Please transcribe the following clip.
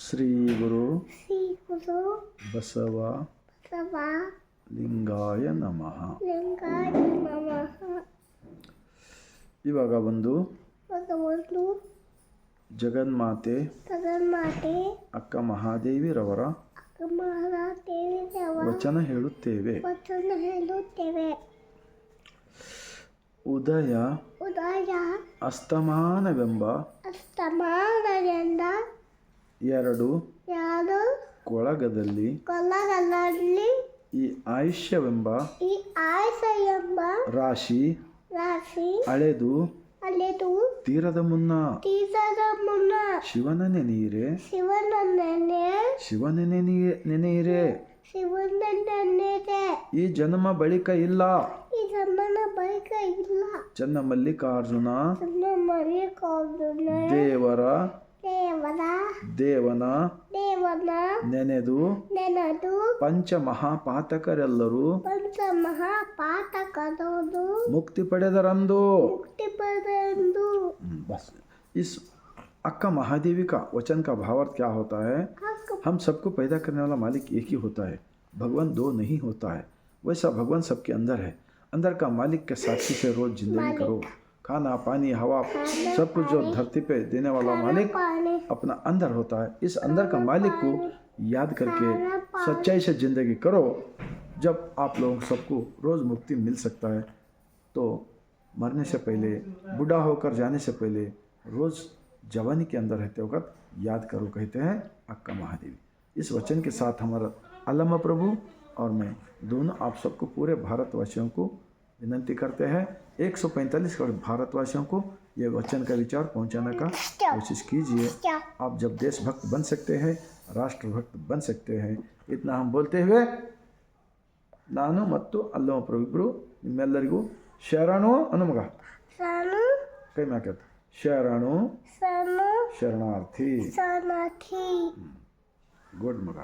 ಶ್ರೀ ಗುರು ಶ್ರೀ ಗುರು ಬಸವ ಬಸವ ಲಿಂಗಾಯ ನಮಃ. ಲಿಂಗಾಯ ನಮಃ. ಇವಾಗ ಒಂದು ಜಗನ್ಮಾತೆ ಜಗನ್ಮಾತೆ ಅಕ್ಕ ಮಹಾದೇವಿರವರ ವಚನ ಹೇಳುತ್ತೇವೆ. ಉದಯ ಉದಯ ಅಸ್ತಮಾನವೆಂಬ ಅಸ್ತಮಾನದಿಂದ ಎರಡು ಯಾರು ಕೊಳಗದಲ್ಲಿ ಕೊಲ್ಲಗಳಲ್ಲಿ ಈ ಆಯುಷ್ಯವೆಂಬ ಈ ಆಯಸ ಎಂಬ ರಾಶಿ ರಾಶಿ ಅಳೆದು ಅಲೆದು ತೀರದ ಮುನ್ನ ಶಿವನ ನೆನೆಯಿರೆ ಶಿವನ ಶಿವನ ನೆನೆಯಿರೆ. ಶಿವನನ್ನೇ ಈ ಜನ್ಮ ಬಳಿಕ ಇಲ್ಲ ಈ ಜನ್ಮನ ಬಳಿಕ ಇಲ್ಲ. ಚನ್ನ ಮಲ್ಲಿಕಾರ್ಜುನ ಮಲ್ಲಿಕಾರ್ಜುನ ದೇವರ ದೇವನ ನೆನೆದು ನೆನದು ಪಂಚಮಹಾಪಾತಕರೆಲ್ಲರೂ ಪಂಚಮಹಾಪಾತಕರು ಮುಕ್ತಿ ಪಡೆದರಂದು. मुक्ति पदेंदु। बस इस अक्का महादेवी का वचन का भावार्थ क्या होता है? हम सबको पैदा करने वाला मालिक एक ही होता है, भगवान दो नहीं होता है. वैसा भगवान सबके अंदर है. अंदर का मालिक के साक्षी से रोज जिंदगी करो. खाना पानी हवा सब कुछ जो धरती पे देने वाला मालिक अपना अंदर होता है. इस अंदर का मालिक को याद करके सच्चाई से जिंदगी करो. जब आप लोग सबको रोज मुक्ति मिल सकता है. तो मरने से पहले, बूढ़ा होकर जाने से पहले रोज़ जवानी के अंदर रहते वक्त याद करो, कहते हैं अक्का महादेवी. इस वचन के साथ हमारा अल्लामा प्रभु और मैं दोनों आप सबको पूरे भारतवासियों को विनंती करते हैं. 145 करोड़ भारतवासियों को ये वचन का विचार पहुंचाने का कोशिश कीजिए. आप जब देशभक्त बन सकते हैं, राष्ट्रभक्त बन सकते हैं. इतना हम बोलते हुए ನಾನು ಮತ್ತು ಅಲ್ಲಮ್ಮ ಪ್ರಭು ಇಬ್ಬರು ನಿಮ್ಮೆಲ್ಲರಿಗೂ ಶರಣು ಅನುಮಗ ಕೈ ಮಾಕತ್ ಶರಣು ಶರಣಾರ್ಥಿ ಗುಡ್ ಮಗ.